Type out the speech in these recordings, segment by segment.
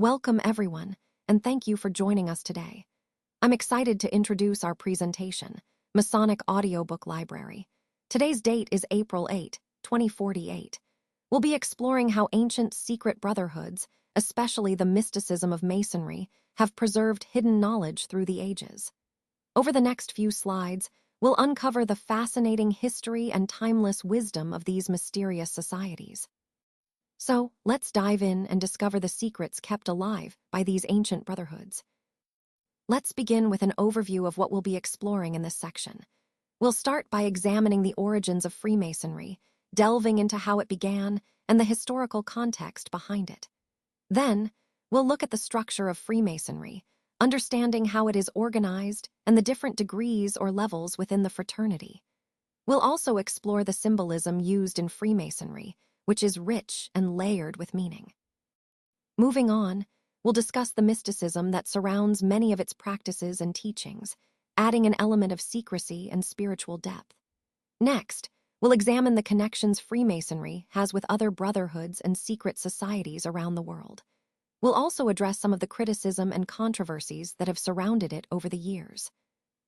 Welcome everyone, and thank you for joining us today. I'm excited to introduce our presentation, Masonic Audiobook Library. Today's date is April 8, 2048. We'll be exploring how ancient secret brotherhoods, especially the mysticism of Masonry, have preserved hidden knowledge through the ages. Over the next few slides, we'll uncover the fascinating history and timeless wisdom of these mysterious societies. So, let's dive in and discover the secrets kept alive by these ancient brotherhoods. Let's begin with an overview of what we'll be exploring in this section. We'll start by examining the origins of Freemasonry, delving into how it began and the historical context behind it. Then, we'll look at the structure of Freemasonry, understanding how it is organized and the different degrees or levels within the fraternity. We'll also explore the symbolism used in Freemasonry, which is rich and layered with meaning. Moving on, we'll discuss the mysticism that surrounds many of its practices and teachings, adding an element of secrecy and spiritual depth. Next, we'll examine the connections Freemasonry has with other brotherhoods and secret societies around the world. We'll also address some of the criticism and controversies that have surrounded it over the years.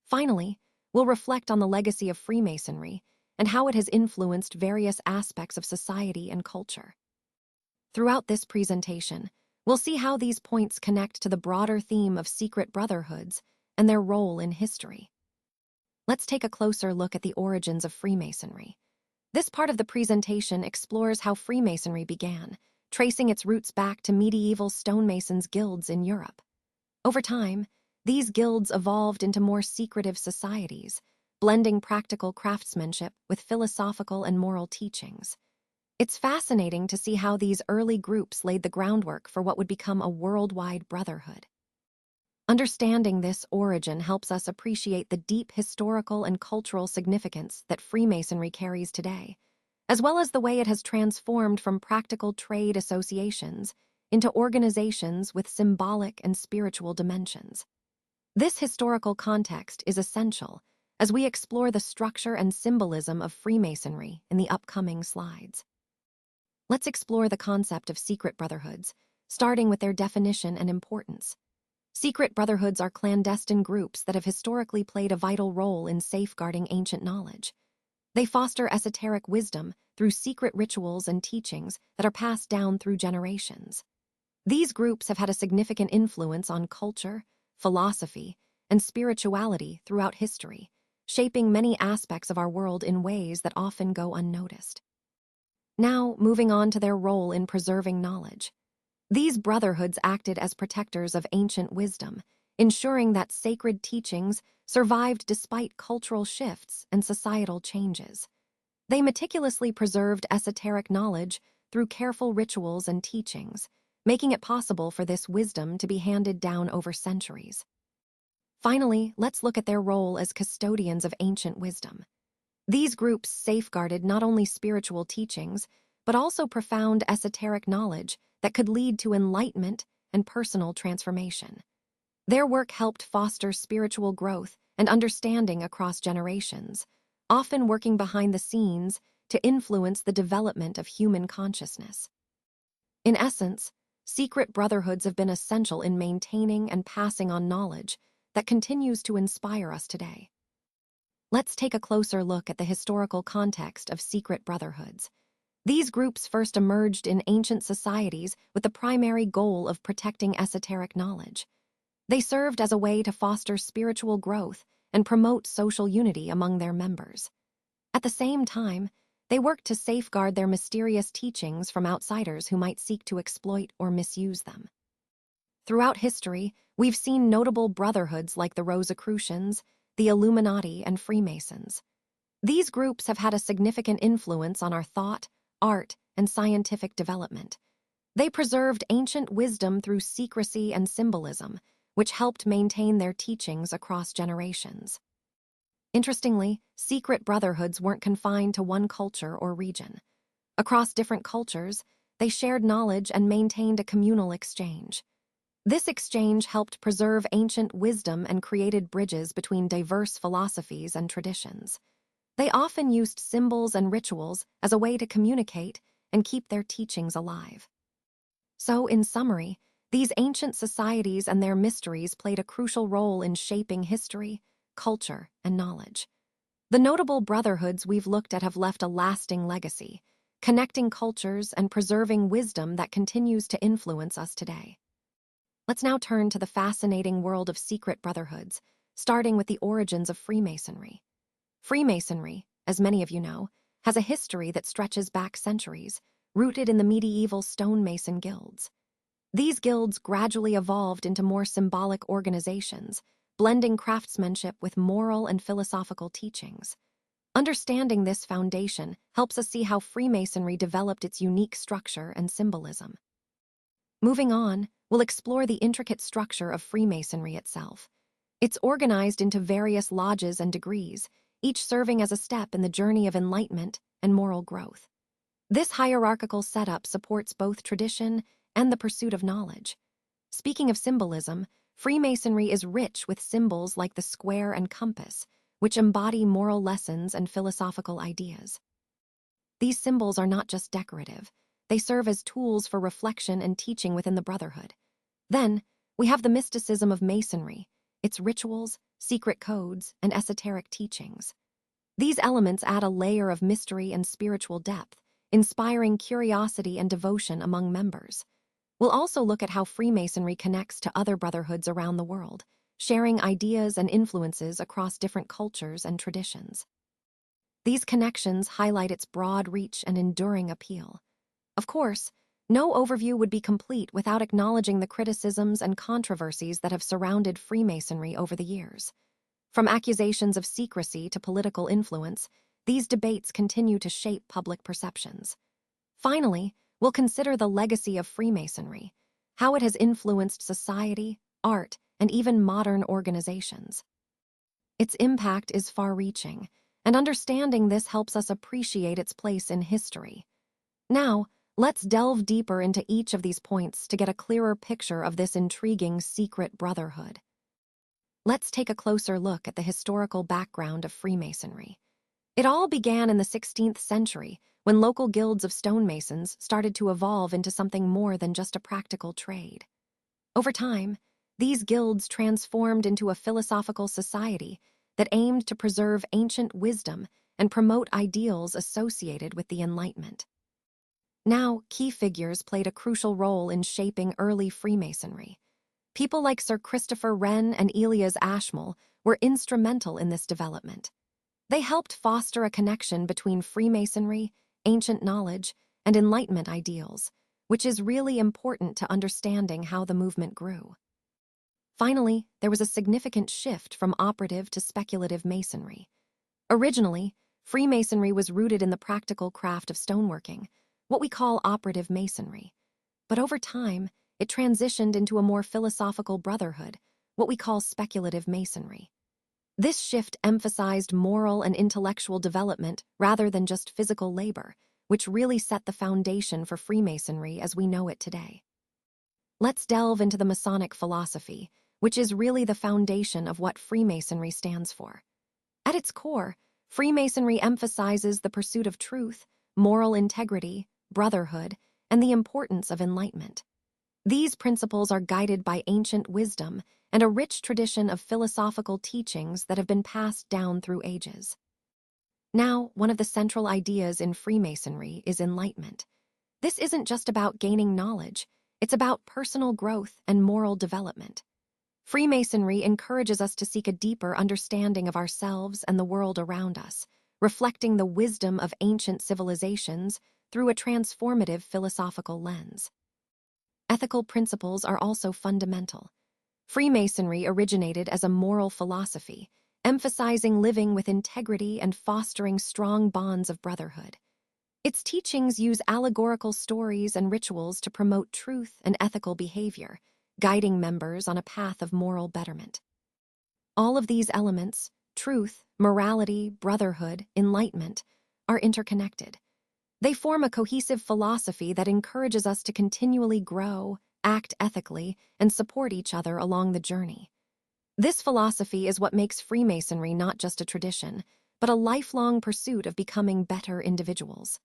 Finally, we'll reflect on the legacy of Freemasonry and how it has influenced various aspects of society and culture. Throughout this presentation, we'll see how these points connect to the broader theme of secret brotherhoods and their role in history. Let's take a closer look at the origins of Freemasonry. This part of the presentation explores how Freemasonry began, tracing its roots back to medieval stonemasons' guilds in Europe. Over time, these guilds evolved into more secretive societies, blending practical craftsmanship with philosophical and moral teachings. It's fascinating to see how these early groups laid the groundwork for what would become a worldwide brotherhood. Understanding this origin helps us appreciate the deep historical and cultural significance that Freemasonry carries today, as well as the way it has transformed from practical trade associations into organizations with symbolic and spiritual dimensions. This historical context is essential as we explore the structure and symbolism of Freemasonry in the upcoming slides. Let's explore the concept of secret brotherhoods, starting with their definition and importance. Secret brotherhoods are clandestine groups that have historically played a vital role in safeguarding ancient knowledge. They foster esoteric wisdom through secret rituals and teachings that are passed down through generations. These groups have had a significant influence on culture, philosophy, and spirituality throughout history, shaping many aspects of our world in ways that often go unnoticed. Now, moving on to their role in preserving knowledge. These brotherhoods acted as protectors of ancient wisdom, ensuring that sacred teachings survived despite cultural shifts and societal changes. They meticulously preserved esoteric knowledge through careful rituals and teachings, making it possible for this wisdom to be handed down over centuries. Finally, let's look at their role as custodians of ancient wisdom. These groups safeguarded not only spiritual teachings, but also profound esoteric knowledge that could lead to enlightenment and personal transformation. Their work helped foster spiritual growth and understanding across generations, often working behind the scenes to influence the development of human consciousness. In essence, secret brotherhoods have been essential in maintaining and passing on knowledge that continues to inspire us today. Let's take a closer look at the historical context of secret brotherhoods. These groups first emerged in ancient societies with the primary goal of protecting esoteric knowledge. They served as a way to foster spiritual growth and promote social unity among their members. At the same time, they worked to safeguard their mysterious teachings from outsiders who might seek to exploit or misuse them. Throughout history, we've seen notable brotherhoods like the Rosicrucians, the Illuminati, and Freemasons. These groups have had a significant influence on our thought, art, and scientific development. They preserved ancient wisdom through secrecy and symbolism, which helped maintain their teachings across generations. Interestingly, secret brotherhoods weren't confined to one culture or region. Across different cultures, they shared knowledge and maintained a communal exchange. This exchange helped preserve ancient wisdom and created bridges between diverse philosophies and traditions. They often used symbols and rituals as a way to communicate and keep their teachings alive. So, in summary, These ancient societies and their mysteries played a crucial role in shaping history, culture, and knowledge. The notable brotherhoods we've looked at have left a lasting legacy, connecting cultures and preserving wisdom that continues to influence us today. Let's now turn to the fascinating world of secret brotherhoods, starting with the origins of Freemasonry. Freemasonry, as many of you know, has a history that stretches back centuries, rooted in the medieval stonemason guilds. These guilds gradually evolved into more symbolic organizations, blending craftsmanship with moral and philosophical teachings. Understanding this foundation helps us see how Freemasonry developed its unique structure and symbolism. Moving on, we'll explore the intricate structure of Freemasonry itself. It's organized into various lodges and degrees, each serving as a step in the journey of enlightenment and moral growth. This hierarchical setup supports both tradition and the pursuit of knowledge. Speaking of symbolism, Freemasonry is rich with symbols like the square and compass, which embody moral lessons and philosophical ideas. These symbols are not just decorative, they serve as tools for reflection and teaching within the Brotherhood. Then, we have the mysticism of Masonry, its rituals, secret codes, and esoteric teachings. These elements add a layer of mystery and spiritual depth, inspiring curiosity and devotion among members. We'll also look at how Freemasonry connects to other brotherhoods around the world, sharing ideas and influences across different cultures and traditions. These connections highlight its broad reach and enduring appeal. Of course, no overview would be complete without acknowledging the criticisms and controversies that have surrounded Freemasonry over the years. From accusations of secrecy to political influence, these debates continue to shape public perceptions. Finally, we'll consider the legacy of Freemasonry, how it has influenced society, art, and even modern organizations. Its impact is far-reaching, and understanding this helps us appreciate its place in history. Now, let's delve deeper into each of these points to get a clearer picture of this intriguing secret brotherhood. Let's take a closer look at the historical background of Freemasonry. It all began in the 16th century, when local guilds of stonemasons started to evolve into something more than just a practical trade. Over time, these guilds transformed into a philosophical society that aimed to preserve ancient wisdom and promote ideals associated with the Enlightenment. Now, key figures played a crucial role in shaping early Freemasonry. People like Sir Christopher Wren and Elias Ashmole were instrumental in this development. They helped foster a connection between Freemasonry, ancient knowledge, and Enlightenment ideals, which is really important to understanding how the movement grew. Finally, there was a significant shift from operative to speculative masonry. Originally, Freemasonry was rooted in the practical craft of stoneworking, what we call operative masonry. But over time, it transitioned into a more philosophical brotherhood, what we call speculative masonry. This shift emphasized moral and intellectual development rather than just physical labor, which really set the foundation for Freemasonry as we know it today. Let's delve into the Masonic philosophy, which is really the foundation of what Freemasonry stands for. At its core, Freemasonry emphasizes the pursuit of truth, moral integrity, brotherhood, and the importance of enlightenment. These principles are guided by ancient wisdom and a rich tradition of philosophical teachings that have been passed down through ages. Now, one of the central ideas in Freemasonry is enlightenment. This isn't just about gaining knowledge, it's about personal growth and moral development. Freemasonry encourages us to seek a deeper understanding of ourselves and the world around us, reflecting the wisdom of ancient civilizations through a transformative philosophical lens. Ethical principles are also fundamental. Freemasonry originated as a moral philosophy, emphasizing living with integrity and fostering strong bonds of brotherhood. Its teachings use allegorical stories and rituals to promote truth and ethical behavior, guiding members on a path of moral betterment. All of these elements, truth, morality, brotherhood, enlightenment, are interconnected. They form a cohesive philosophy that encourages us to continually grow, act ethically, and support each other along the journey. This philosophy is what makes Freemasonry not just a tradition, but a lifelong pursuit of becoming better individuals.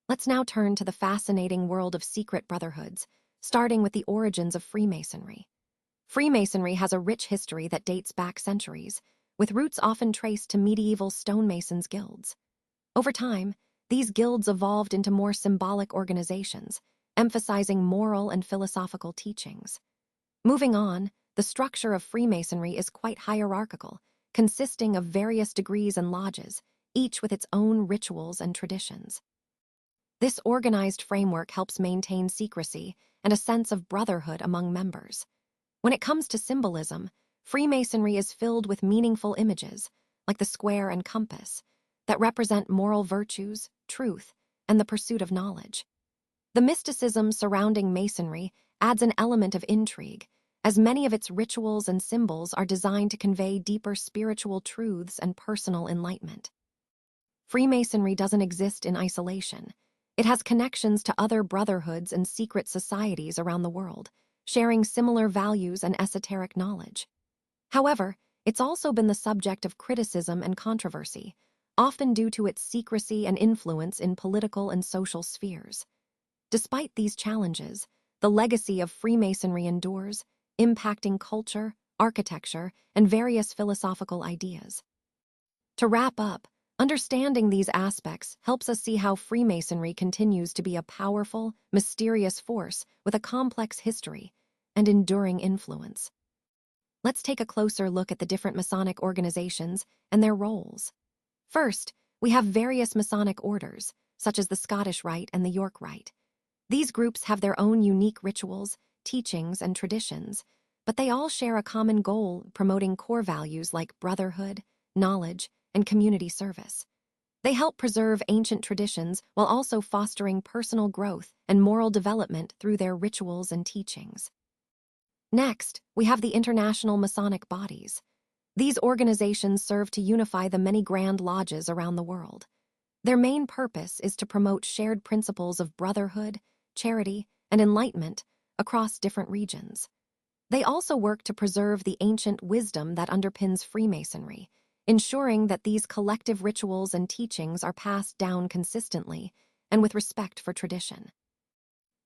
Let's now turn to the fascinating world of secret brotherhoods, starting with the origins of Freemasonry. Freemasonry has a rich history that dates back centuries, with roots often traced to medieval stonemasons' guilds. Over time, these guilds evolved into more symbolic organizations, emphasizing moral and philosophical teachings. Moving on, the structure of Freemasonry is quite hierarchical, consisting of various degrees and lodges, each with its own rituals and traditions. This organized framework helps maintain secrecy and a sense of brotherhood among members. When it comes to symbolism, Freemasonry is filled with meaningful images, like the square and compass, that represent moral virtues, truth, and the pursuit of knowledge. The mysticism surrounding Masonry adds an element of intrigue, as many of its rituals and symbols are designed to convey deeper spiritual truths and personal enlightenment. Freemasonry doesn't exist in isolation. It has connections to other brotherhoods and secret societies around the world, sharing similar values and esoteric knowledge. However, it's also been the subject of criticism and controversy, often due to its secrecy and influence in political and social spheres. Despite these challenges, the legacy of Freemasonry endures, impacting culture, architecture, and various philosophical ideas. To wrap up, understanding these aspects helps us see how Freemasonry continues to be a powerful, mysterious force with a complex history and enduring influence. Let's take a closer look at the different Masonic organizations and their roles. First, we have various Masonic orders, such as the Scottish Rite and the York Rite. These groups have their own unique rituals, teachings, and traditions, but they all share a common goal: promoting core values like brotherhood, knowledge, and community service. They help preserve ancient traditions while also fostering personal growth and moral development through their rituals and teachings. Next, we have the international Masonic bodies. These organizations serve to unify the many grand lodges around the world. Their main purpose is to promote shared principles of brotherhood, charity, and enlightenment across different regions. They also work to preserve the ancient wisdom that underpins Freemasonry, ensuring that these collective rituals and teachings are passed down consistently and with respect for tradition.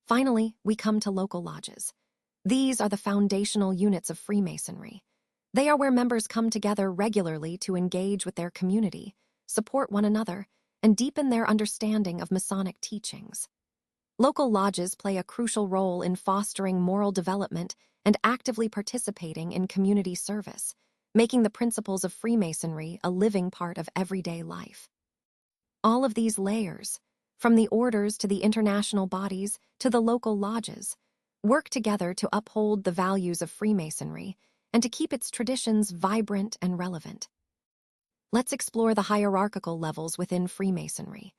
Finally, we come to local lodges. These are the foundational units of Freemasonry. They are where members come together regularly to engage with their community, support one another, and deepen their understanding of Masonic teachings. Local lodges play a crucial role in fostering moral development and actively participating in community service, making the principles of Freemasonry a living part of everyday life. All of these layers, from the orders to the international bodies to the local lodges, work together to uphold the values of Freemasonry and to keep its traditions vibrant and relevant. Let's explore the hierarchical levels within Freemasonry.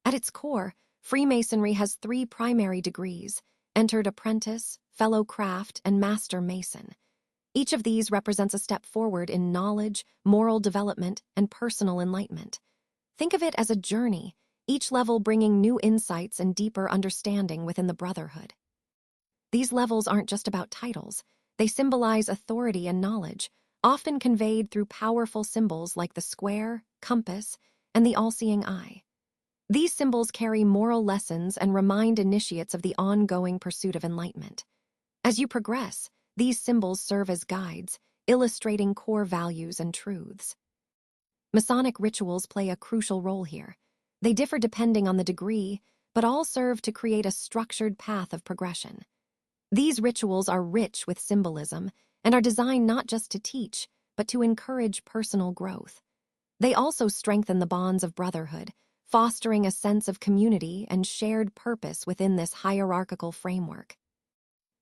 At its core, Freemasonry has 3 primary degrees: entered apprentice, fellow craft, and master mason. Each of these represents a step forward in knowledge, moral development, and personal enlightenment. Think of it as a journey, each level bringing new insights and deeper understanding within the brotherhood. These levels aren't just about titles. They symbolize authority and knowledge, often conveyed through powerful symbols like the square, compass, and the all-seeing eye. These symbols carry moral lessons and remind initiates of the ongoing pursuit of enlightenment. As you progress, these symbols serve as guides, illustrating core values and truths. Masonic rituals play a crucial role here. They differ depending on the degree, but all serve to create a structured path of progression. These rituals are rich with symbolism and are designed not just to teach, but to encourage personal growth. They also strengthen the bonds of brotherhood, fostering a sense of community and shared purpose within this hierarchical framework.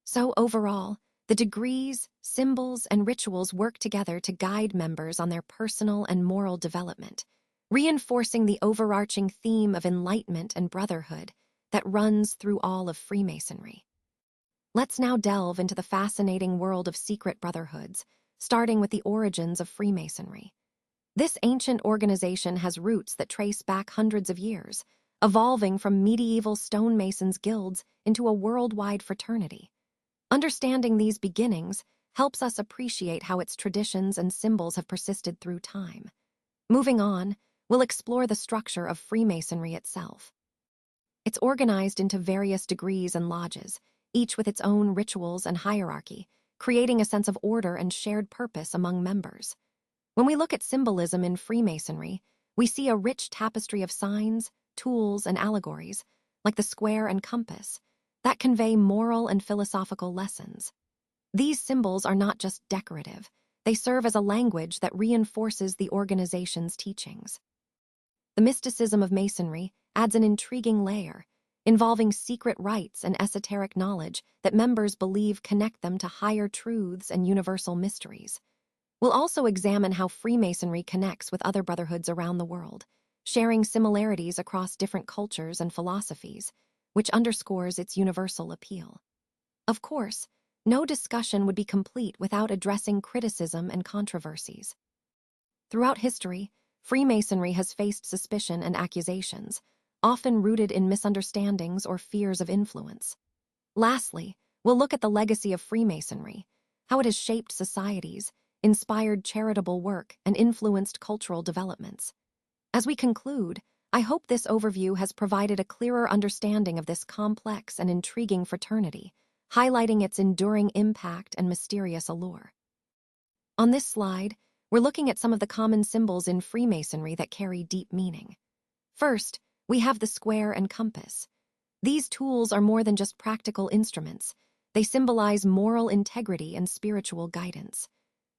So overall, the degrees, symbols, and rituals work together to guide members on their personal and moral development, reinforcing the overarching theme of enlightenment and brotherhood that runs through all of Freemasonry. Let's now delve into the fascinating world of secret brotherhoods, starting with the origins of Freemasonry. This ancient organization has roots that trace back hundreds of years, evolving from medieval stonemasons' guilds into a worldwide fraternity. Understanding these beginnings helps us appreciate how its traditions and symbols have persisted through time. Moving on, we'll explore the structure of Freemasonry itself. It's organized into various degrees and lodges, each with its own rituals and hierarchy, creating a sense of order and shared purpose among members. When we look at symbolism in Freemasonry, we see a rich tapestry of signs, tools, and allegories, like the square and compass, that convey moral and philosophical lessons. These symbols are not just decorative, they serve as a language that reinforces the organization's teachings. The mysticism of Masonry adds an intriguing layer, involving secret rites and esoteric knowledge that members believe connect them to higher truths and universal mysteries. We'll also examine how Freemasonry connects with other brotherhoods around the world, sharing similarities across different cultures and philosophies, which underscores its universal appeal. Of course, no discussion would be complete without addressing criticism and controversies. Throughout history, Freemasonry has faced suspicion and accusations, often rooted in misunderstandings or fears of influence. Lastly, we'll look at the legacy of Freemasonry, how it has shaped societies, inspired charitable work, and influenced cultural developments. As we conclude, I hope this overview has provided a clearer understanding of this complex and intriguing fraternity, highlighting its enduring impact and mysterious allure. On this slide, we're looking at some of the common symbols in Freemasonry that carry deep meaning. First, we have the square and compass. These tools are more than just practical instruments. They symbolize moral integrity and spiritual guidance.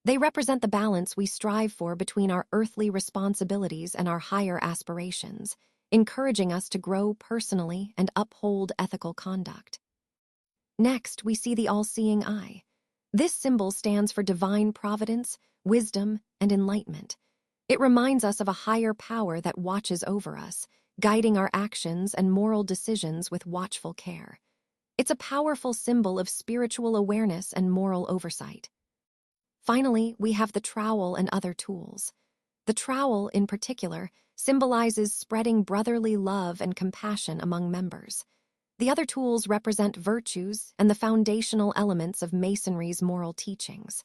They represent the balance we strive for between our earthly responsibilities and our higher aspirations, encouraging us to grow personally and uphold ethical conduct. Next, we see the all-seeing eye. This symbol stands for divine providence, wisdom, and enlightenment. It reminds us of a higher power that watches over us, guiding our actions and moral decisions with watchful care. It's a powerful symbol of spiritual awareness and moral oversight. Finally, we have the trowel and other tools. The trowel, in particular, symbolizes spreading brotherly love and compassion among members. The other tools represent virtues and the foundational elements of Masonry's moral teachings.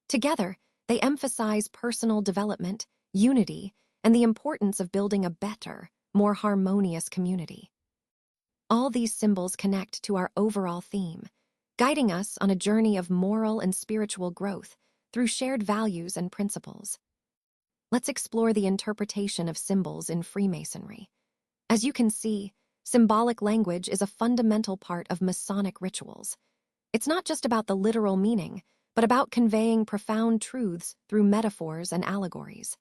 Together, they emphasize personal development, unity, and the importance of building a better, more harmonious community. All these symbols connect to our overall theme, guiding us on a journey of moral and spiritual growth through shared values and principles. Let's explore the interpretation of symbols in Freemasonry. As you can see, symbolic language is a fundamental part of Masonic rituals. It's not just about the literal meaning, but about conveying profound truths through metaphors and allegories.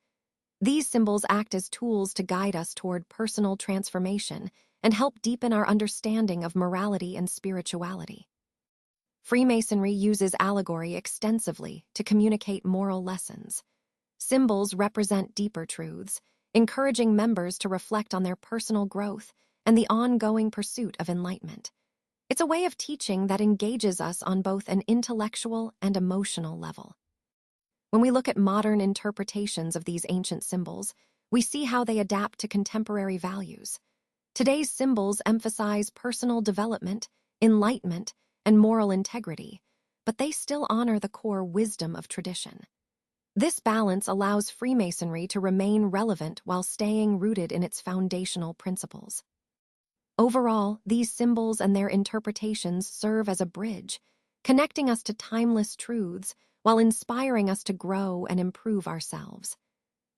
These symbols act as tools to guide us toward personal transformation and help deepen our understanding of morality and spirituality. Freemasonry uses allegory extensively to communicate moral lessons. Symbols represent deeper truths, encouraging members to reflect on their personal growth and the ongoing pursuit of enlightenment. It's a way of teaching that engages us on both an intellectual and emotional level. When we look at modern interpretations of these ancient symbols, we see how they adapt to contemporary values. Today's symbols emphasize personal development, enlightenment, and moral integrity, but they still honor the core wisdom of tradition. This balance allows Freemasonry to remain relevant while staying rooted in its foundational principles. Overall, these symbols and their interpretations serve as a bridge, connecting us to timeless truths while inspiring us to grow and improve ourselves.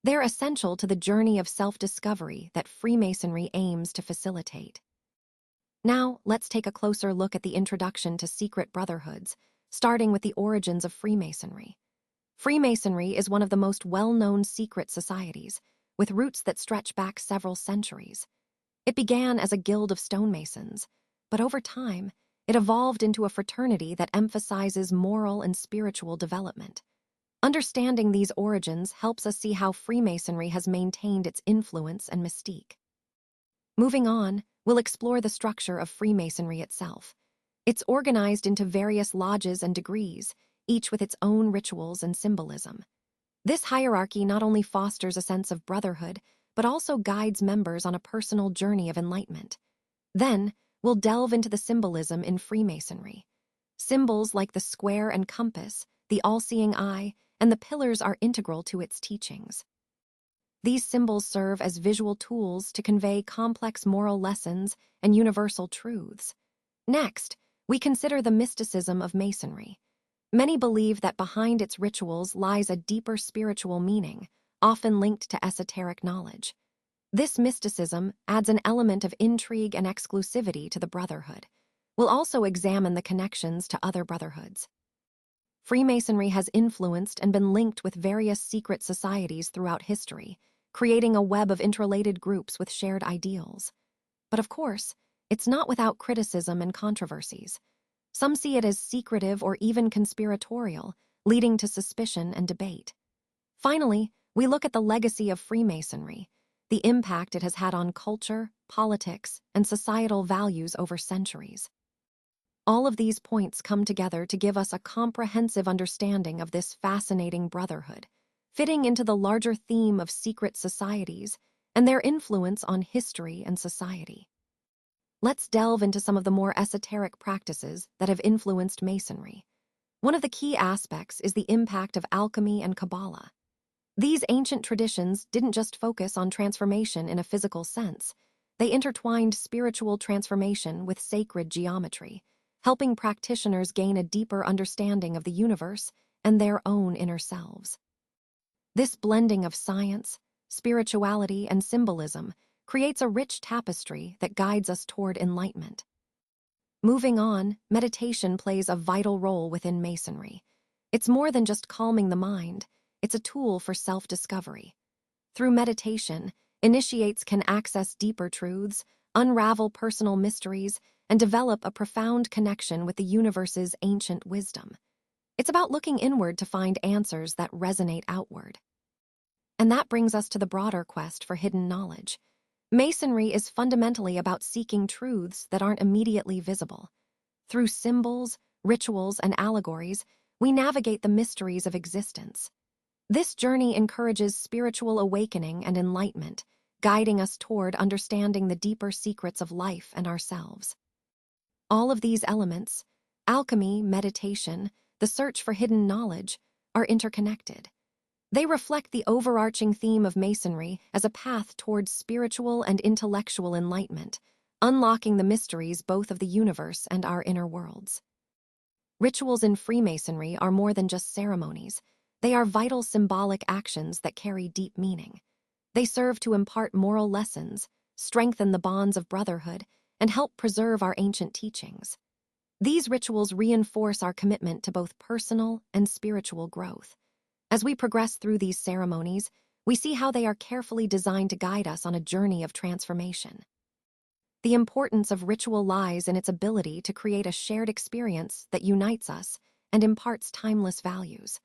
They're essential to the journey of self-discovery that Freemasonry aims to facilitate. Now, let's take a closer look at the introduction to secret brotherhoods, starting with the origins of Freemasonry. Freemasonry is one of the most well-known secret societies, with roots that stretch back several centuries. It began as a guild of stonemasons, but over time, it evolved into a fraternity that emphasizes moral and spiritual development. Understanding these origins helps us see how Freemasonry has maintained its influence and mystique. Moving on, we'll explore the structure of Freemasonry itself. It's organized into various lodges and degrees, each with its own rituals and symbolism. This hierarchy not only fosters a sense of brotherhood, but also guides members on a personal journey of enlightenment. Then, we'll delve into the symbolism in Freemasonry. Symbols like the square and compass, the all-seeing eye, and the pillars are integral to its teachings. These symbols serve as visual tools to convey complex moral lessons and universal truths. Next, we consider the mysticism of Masonry. Many believe that behind its rituals lies a deeper spiritual meaning, often linked to esoteric knowledge. This mysticism adds an element of intrigue and exclusivity to the Brotherhood. We'll also examine the connections to other Brotherhoods. Freemasonry has influenced and been linked with various secret societies throughout history, creating a web of interrelated groups with shared ideals. But of course, it's not without criticism and controversies. Some see it as secretive or even conspiratorial, leading to suspicion and debate. Finally, we look at the legacy of Freemasonry, the impact it has had on culture, politics, and societal values over centuries. All of these points come together to give us a comprehensive understanding of this fascinating brotherhood, fitting into the larger theme of secret societies and their influence on history and society. Let's delve into some of the more esoteric practices that have influenced Masonry. One of the key aspects is the impact of alchemy and Kabbalah. These ancient traditions didn't just focus on transformation in a physical sense. They intertwined spiritual transformation with sacred geometry, helping practitioners gain a deeper understanding of the universe and their own inner selves. This blending of science, spirituality, and symbolism creates a rich tapestry that guides us toward enlightenment. Moving on, meditation plays a vital role within Masonry. It's more than just calming the mind, it's a tool for self-discovery. Through meditation, initiates can access deeper truths, unravel personal mysteries, and develop a profound connection with the universe's ancient wisdom. It's about looking inward to find answers that resonate outward. And that brings us to the broader quest for hidden knowledge. Masonry is fundamentally about seeking truths that aren't immediately visible. Through symbols, rituals, and allegories, we navigate the mysteries of existence. This journey encourages spiritual awakening and enlightenment, guiding us toward understanding the deeper secrets of life and ourselves. All of these elements, alchemy, meditation, the search for hidden knowledge, are interconnected. They reflect the overarching theme of Masonry as a path towards spiritual and intellectual enlightenment, unlocking the mysteries both of the universe and our inner worlds. Rituals in Freemasonry are more than just ceremonies. They are vital symbolic actions that carry deep meaning. They serve to impart moral lessons, strengthen the bonds of brotherhood, and help preserve our ancient teachings. These rituals reinforce our commitment to both personal and spiritual growth. As we progress through these ceremonies, we see how they are carefully designed to guide us on a journey of transformation. The importance of ritual lies in its ability to create a shared experience that unites us and imparts timeless values.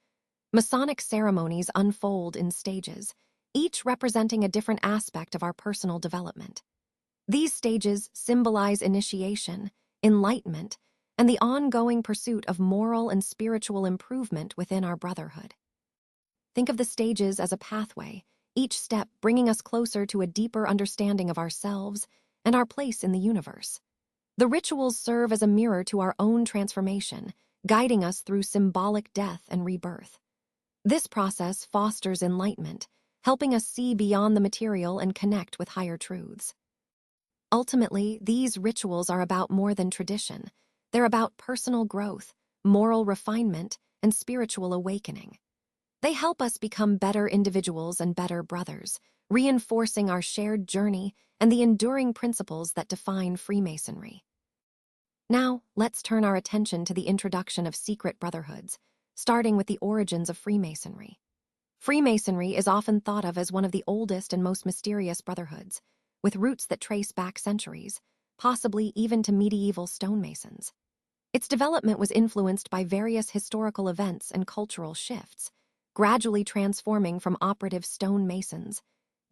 Masonic ceremonies unfold in stages, each representing a different aspect of our personal development. These stages symbolize initiation, enlightenment, and the ongoing pursuit of moral and spiritual improvement within our brotherhood. Think of the stages as a pathway, each step bringing us closer to a deeper understanding of ourselves and our place in the universe. The rituals serve as a mirror to our own transformation, guiding us through symbolic death and rebirth. This process fosters enlightenment, helping us see beyond the material and connect with higher truths. Ultimately, these rituals are about more than tradition. They're about personal growth, moral refinement, and spiritual awakening. They help us become better individuals and better brothers, reinforcing our shared journey and the enduring principles that define Freemasonry. Now, let's turn our attention to the introduction of secret brotherhoods, starting with the origins of Freemasonry. Freemasonry is often thought of as one of the oldest and most mysterious brotherhoods, with roots that trace back centuries, possibly even to medieval stonemasons. Its development was influenced by various historical events and cultural shifts, gradually transforming from operative stonemasons,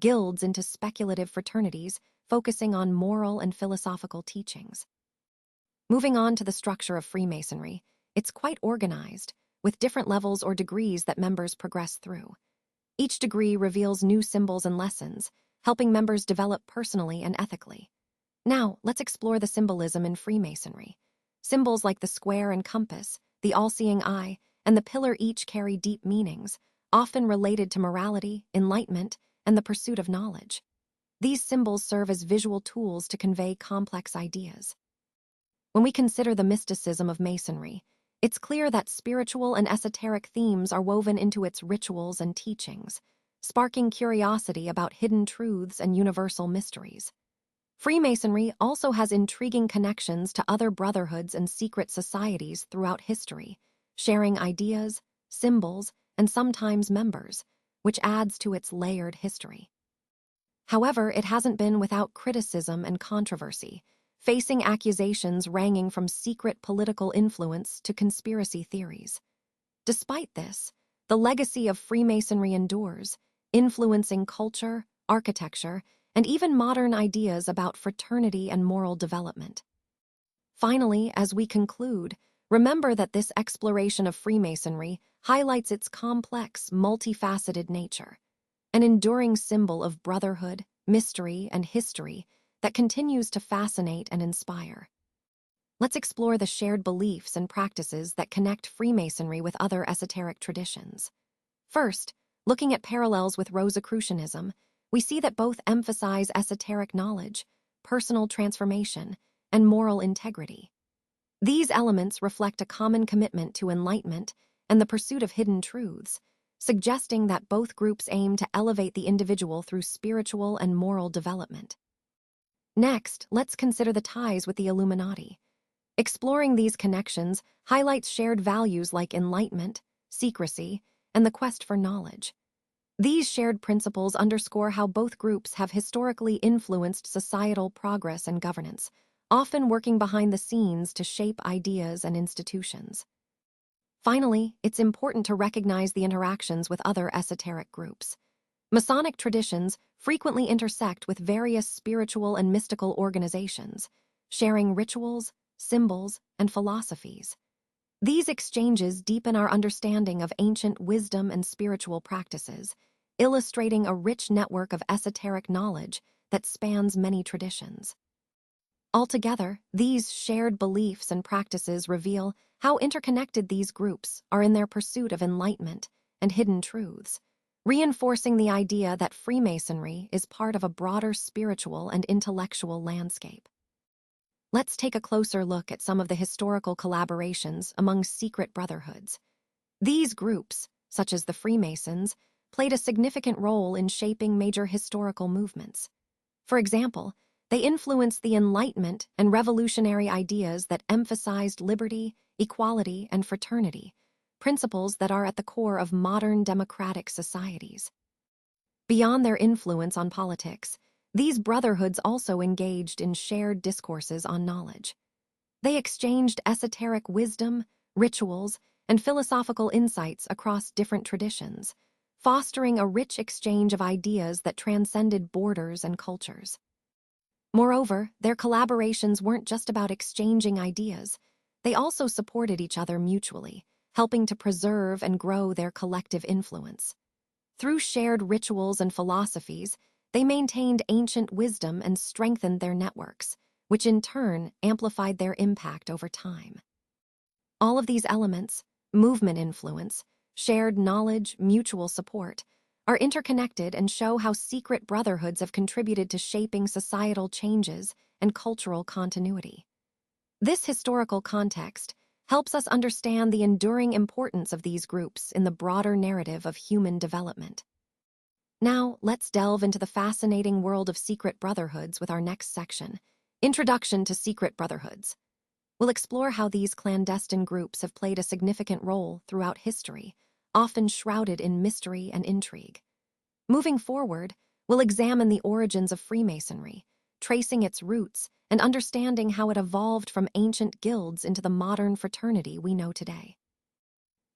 guilds into speculative fraternities focusing on moral and philosophical teachings. Moving on to the structure of Freemasonry, it's quite organized, with different levels or degrees that members progress through. Each degree reveals new symbols and lessons, helping members develop personally and ethically. Now, let's explore the symbolism in Freemasonry. Symbols like the square and compass, the all-seeing eye, and the pillar each carry deep meanings, often related to morality, enlightenment, and the pursuit of knowledge. These symbols serve as visual tools to convey complex ideas. When we consider the mysticism of Masonry, it's clear that spiritual and esoteric themes are woven into its rituals and teachings, sparking curiosity about hidden truths and universal mysteries. Freemasonry also has intriguing connections to other brotherhoods and secret societies throughout history, sharing ideas, symbols, and sometimes members, which adds to its layered history. However, it hasn't been without criticism and controversy, facing accusations ranging from secret political influence to conspiracy theories. Despite this, the legacy of Freemasonry endures, influencing culture, architecture, and even modern ideas about fraternity and moral development. Finally, as we conclude, remember that this exploration of Freemasonry highlights its complex, multifaceted nature, an enduring symbol of brotherhood, mystery, and history that continues to fascinate and inspire. Let's explore the shared beliefs and practices that connect Freemasonry with other esoteric traditions. First, looking at parallels with Rosicrucianism, we see that both emphasize esoteric knowledge, personal transformation, and moral integrity. These elements reflect a common commitment to enlightenment and the pursuit of hidden truths, suggesting that both groups aim to elevate the individual through spiritual and moral development. Next, let's consider the ties with the Illuminati. Exploring these connections highlights shared values like enlightenment, secrecy, and the quest for knowledge. These shared principles underscore how both groups have historically influenced societal progress and governance, often working behind the scenes to shape ideas and institutions. Finally, it's important to recognize the interactions with other esoteric groups. Masonic traditions frequently intersect with various spiritual and mystical organizations, sharing rituals, symbols, and philosophies. These exchanges deepen our understanding of ancient wisdom and spiritual practices, illustrating a rich network of esoteric knowledge that spans many traditions. Altogether, these shared beliefs and practices reveal how interconnected these groups are in their pursuit of enlightenment and hidden truths, reinforcing the idea that Freemasonry is part of a broader spiritual and intellectual landscape. Let's take a closer look at some of the historical collaborations among secret brotherhoods. These groups, such as the Freemasons, played a significant role in shaping major historical movements. For example, they influenced the Enlightenment and revolutionary ideas that emphasized liberty, equality, and fraternity, principles that are at the core of modern democratic societies. Beyond their influence on politics, these brotherhoods also engaged in shared discourses on knowledge. They exchanged esoteric wisdom, rituals, and philosophical insights across different traditions, fostering a rich exchange of ideas that transcended borders and cultures. Moreover, their collaborations weren't just about exchanging ideas, they also supported each other mutually, helping to preserve and grow their collective influence. Through shared rituals and philosophies, they maintained ancient wisdom and strengthened their networks, which in turn amplified their impact over time. All of these elements, movement influence, shared knowledge, mutual support, are interconnected and show how secret brotherhoods have contributed to shaping societal changes and cultural continuity. This historical context helps us understand the enduring importance of these groups in the broader narrative of human development. Now, let's delve into the fascinating world of secret brotherhoods with our next section, Introduction to Secret Brotherhoods. We'll explore how these clandestine groups have played a significant role throughout history, often shrouded in mystery and intrigue. Moving forward, we'll examine the origins of Freemasonry, tracing its roots and understanding how it evolved from ancient guilds into the modern fraternity we know today.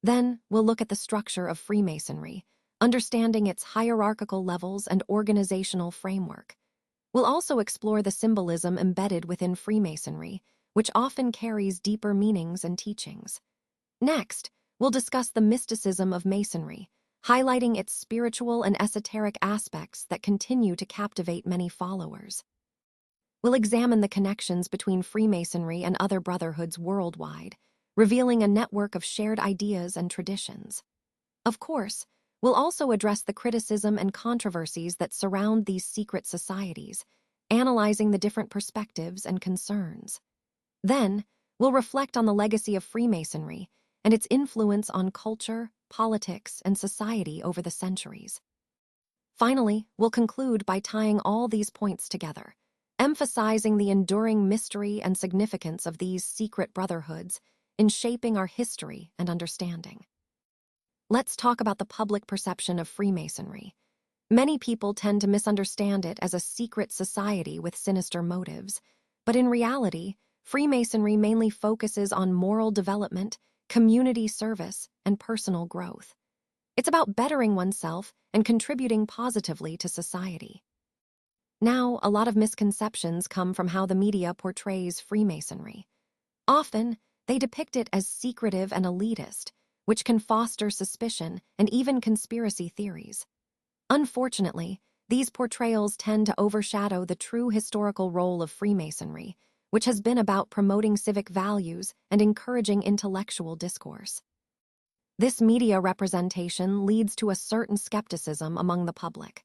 Then, we'll look at the structure of Freemasonry, understanding its hierarchical levels and organizational framework. We'll also explore the symbolism embedded within Freemasonry, which often carries deeper meanings and teachings. Next, we'll discuss the mysticism of Masonry, highlighting its spiritual and esoteric aspects that continue to captivate many followers. We'll examine the connections between Freemasonry and other brotherhoods worldwide, revealing a network of shared ideas and traditions. Of course, we'll also address the criticism and controversies that surround these secret societies, analyzing the different perspectives and concerns. Then, we'll reflect on the legacy of Freemasonry and its influence on culture, politics, and society over the centuries. Finally, we'll conclude by tying all these points together, emphasizing the enduring mystery and significance of these secret brotherhoods in shaping our history and understanding. Let's talk about the public perception of Freemasonry. Many people tend to misunderstand it as a secret society with sinister motives, but in reality, Freemasonry mainly focuses on moral development, community service, and personal growth. It's about bettering oneself and contributing positively to society. Now, a lot of misconceptions come from how the media portrays Freemasonry. Often, they depict it as secretive and elitist, which can foster suspicion and even conspiracy theories. Unfortunately, these portrayals tend to overshadow the true historical role of Freemasonry, which has been about promoting civic values and encouraging intellectual discourse. This media representation leads to a certain skepticism among the public.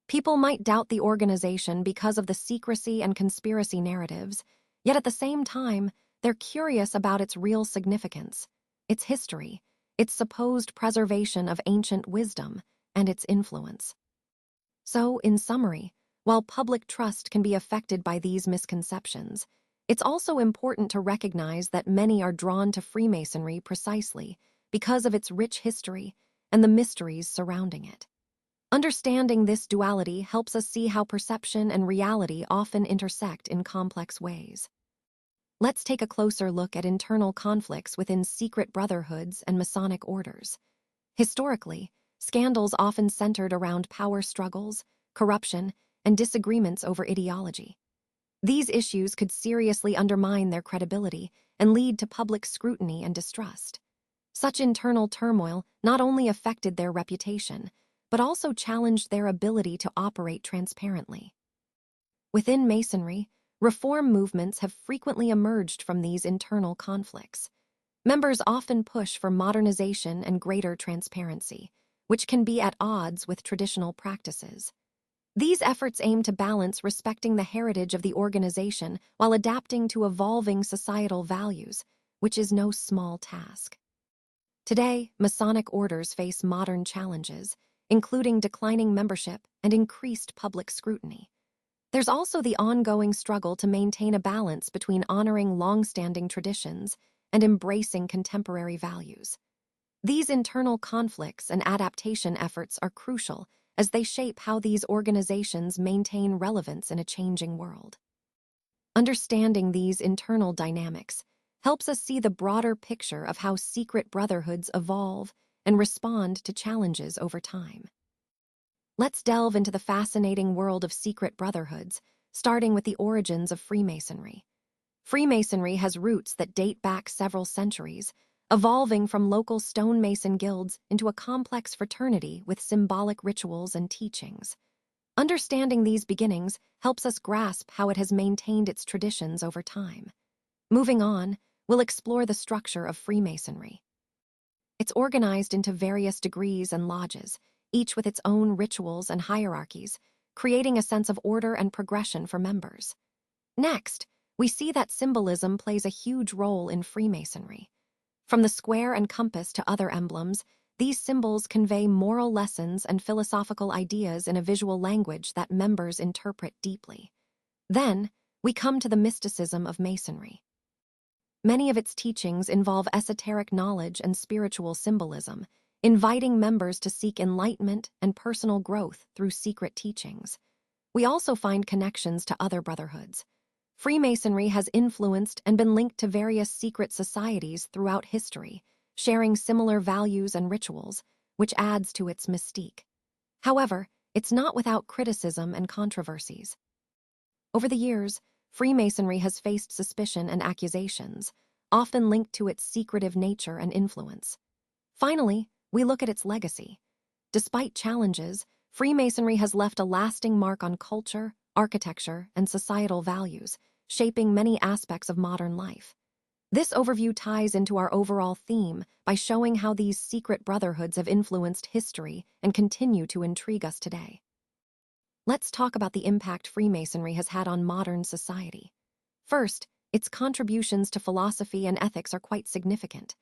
People might doubt the organization because of the secrecy and conspiracy narratives, yet at the same time, they're curious about its real significance, its history, its supposed preservation of ancient wisdom, and its influence. So, in summary, while public trust can be affected by these misconceptions, it's also important to recognize that many are drawn to Freemasonry precisely because of its rich history and the mysteries surrounding it. Understanding this duality helps us see how perception and reality often intersect in complex ways. Let's take a closer look at internal conflicts within secret brotherhoods and Masonic orders. Historically, scandals often centered around power struggles, corruption, and disagreements over ideology. These issues could seriously undermine their credibility and lead to public scrutiny and distrust. Such internal turmoil not only affected their reputation, but also challenged their ability to operate transparently. Within Masonry, reform movements have frequently emerged from these internal conflicts. Members often push for modernization and greater transparency, which can be at odds with traditional practices. These efforts aim to balance respecting the heritage of the organization while adapting to evolving societal values, which is no small task. Today, Masonic orders face modern challenges, including declining membership and increased public scrutiny. There's also the ongoing struggle to maintain a balance between honoring long-standing traditions and embracing contemporary values. These internal conflicts and adaptation efforts are crucial as they shape how these organizations maintain relevance in a changing world. Understanding these internal dynamics helps us see the broader picture of how secret brotherhoods evolve and respond to challenges over time. Let's delve into the fascinating world of secret brotherhoods, starting with the origins of Freemasonry. Freemasonry has roots that date back several centuries, evolving from local stonemason guilds into a complex fraternity with symbolic rituals and teachings. Understanding these beginnings helps us grasp how it has maintained its traditions over time. Moving on, we'll explore the structure of Freemasonry. It's organized into various degrees and lodges, each with its own rituals and hierarchies, creating a sense of order and progression for members. Next, we see that symbolism plays a huge role in Freemasonry. From the square and compass to other emblems, these symbols convey moral lessons and philosophical ideas in a visual language that members interpret deeply. Then, we come to the mysticism of Masonry. Many of its teachings involve esoteric knowledge and spiritual symbolism, inviting members to seek enlightenment and personal growth through secret teachings. We also find connections to other brotherhoods. Freemasonry has influenced and been linked to various secret societies throughout history, sharing similar values and rituals, which adds to its mystique. However, it's not without criticism and controversies. Over the years, Freemasonry has faced suspicion and accusations, often linked to its secretive nature and influence. Finally, we look at its legacy. Despite challenges, Freemasonry has left a lasting mark on culture, architecture, and societal values, shaping many aspects of modern life. This overview ties into our overall theme by showing how these secret brotherhoods have influenced history and continue to intrigue us today. Let's talk about the impact Freemasonry has had on modern society. First, its contributions to philosophy and ethics are quite significant.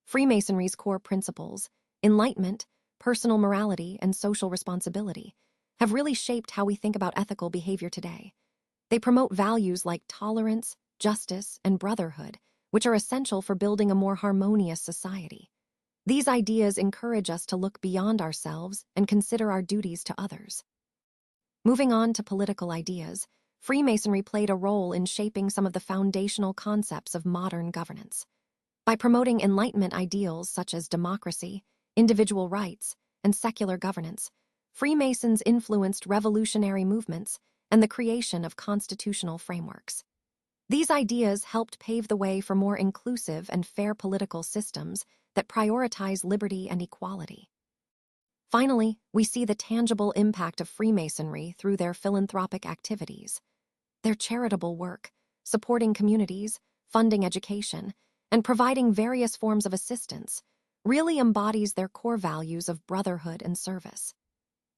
Freemasonry's core principles, enlightenment, personal morality, and social responsibility, have really shaped how we think about ethical behavior today. They promote values like tolerance, justice, and brotherhood, which are essential for building a more harmonious society. These ideas encourage us to look beyond ourselves and consider our duties to others. Moving on to political ideas, Freemasonry played a role in shaping some of the foundational concepts of modern governance. By promoting Enlightenment ideals such as democracy, individual rights, and secular governance, Freemasons influenced revolutionary movements and the creation of constitutional frameworks. These ideas helped pave the way for more inclusive and fair political systems that prioritize liberty and equality. Finally, we see the tangible impact of Freemasonry through their philanthropic activities. Their charitable work, supporting communities, funding education, and providing various forms of assistance, really embodies their core values of brotherhood and service.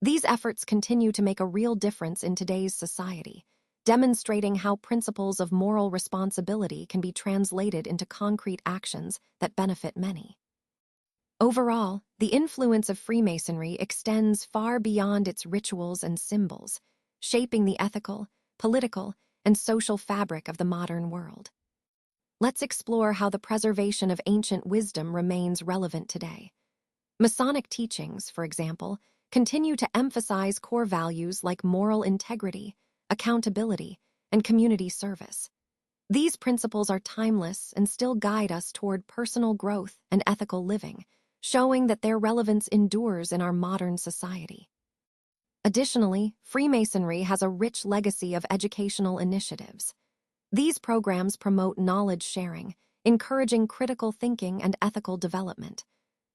These efforts continue to make a real difference in today's society, demonstrating how principles of moral responsibility can be translated into concrete actions that benefit many. Overall, the influence of Freemasonry extends far beyond its rituals and symbols, shaping the ethical, political, and social fabric of the modern world. Let's explore how the preservation of ancient wisdom remains relevant today. Masonic teachings, for example, continue to emphasize core values like moral integrity, accountability, and community service. These principles are timeless and still guide us toward personal growth and ethical living, showing that their relevance endures in our modern society. Additionally, Freemasonry has a rich legacy of educational initiatives. These programs promote knowledge sharing, encouraging critical thinking and ethical development.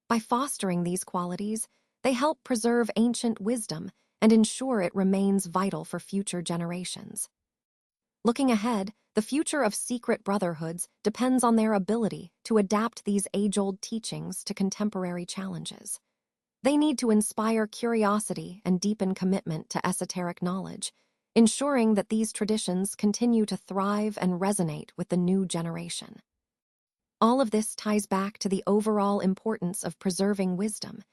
By fostering these qualities, they help preserve ancient wisdom and ensure it remains vital for future generations. Looking ahead, the future of secret brotherhoods depends on their ability to adapt these age-old teachings to contemporary challenges. They need to inspire curiosity and deepen commitment to esoteric knowledge, ensuring that these traditions continue to thrive and resonate with the new generation. All of this ties back to the overall importance of preserving wisdom.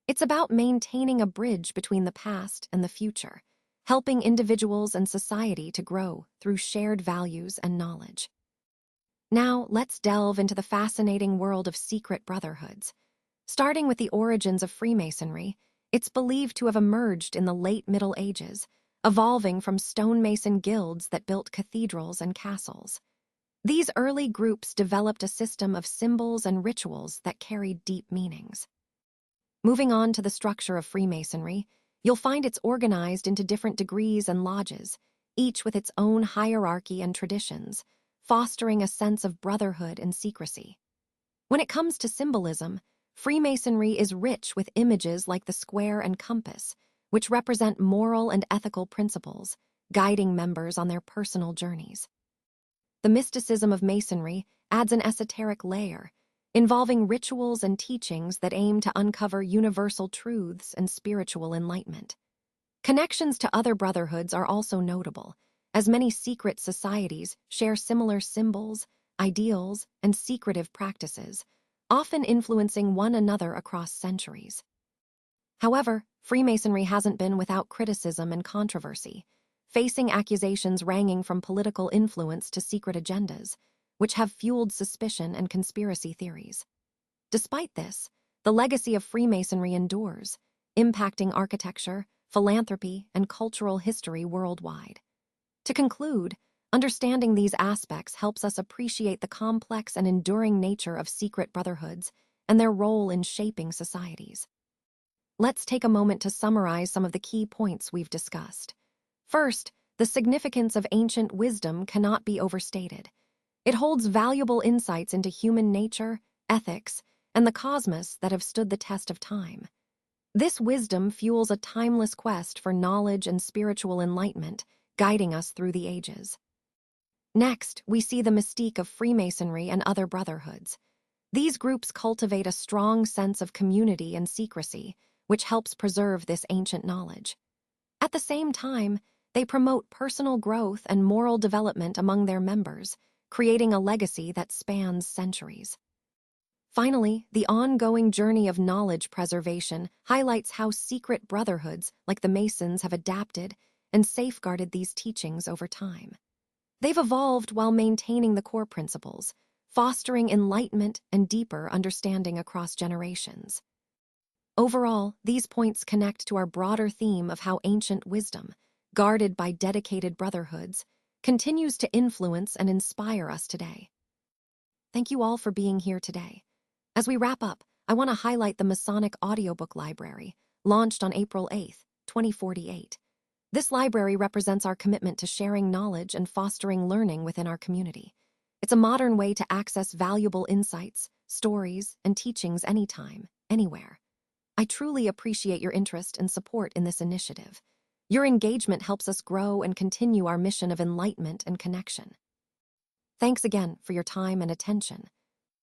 It's about maintaining a bridge between the past and the future, helping individuals and society to grow through shared values and knowledge. Now, let's delve into the fascinating world of secret brotherhoods. Starting with the origins of Freemasonry, it's believed to have emerged in the late Middle Ages, evolving from stonemason guilds that built cathedrals and castles. These early groups developed a system of symbols and rituals that carried deep meanings. Moving on to the structure of Freemasonry, you'll find it's organized into different degrees and lodges, each with its own hierarchy and traditions, fostering a sense of brotherhood and secrecy. When it comes to symbolism, Freemasonry is rich with images like the square and compass, which represent moral and ethical principles, guiding members on their personal journeys. The mysticism of Masonry adds an esoteric layer, involving rituals and teachings that aim to uncover universal truths and spiritual enlightenment. Connections to other brotherhoods are also notable, as many secret societies share similar symbols, ideals, and secretive practices, often influencing one another across centuries. However, Freemasonry hasn't been without criticism and controversy, facing accusations ranging from political influence to secret agendas, which have fueled suspicion and conspiracy theories. Despite this, the legacy of Freemasonry endures, impacting architecture, philanthropy, and cultural history worldwide. To conclude, understanding these aspects helps us appreciate the complex and enduring nature of secret brotherhoods and their role in shaping societies. Let's take a moment to summarize some of the key points we've discussed. First, the significance of ancient wisdom cannot be overstated. It holds valuable insights into human nature, ethics, and the cosmos that have stood the test of time. This wisdom fuels a timeless quest for knowledge and spiritual enlightenment, guiding us through the ages. Next, we see the mystique of Freemasonry and other brotherhoods. These groups cultivate a strong sense of community and secrecy, which helps preserve this ancient knowledge. At the same time, they promote personal growth and moral development among their members, creating a legacy that spans centuries. Finally, the ongoing journey of knowledge preservation highlights how secret brotherhoods like the Masons have adapted and safeguarded these teachings over time. They've evolved while maintaining the core principles, fostering enlightenment and deeper understanding across generations. Overall, these points connect to our broader theme of how ancient wisdom, guarded by dedicated brotherhoods, continues to influence and inspire us today. Thank you all for being here today. As we wrap up, I want to highlight the Masonic Audiobook Library, launched on April 8, 2048. This library represents our commitment to sharing knowledge and fostering learning within our community. It's a modern way to access valuable insights, stories, and teachings anytime, anywhere. I truly appreciate your interest and support in this initiative. Your engagement helps us grow and continue our mission of enlightenment and connection. Thanks again for your time and attention.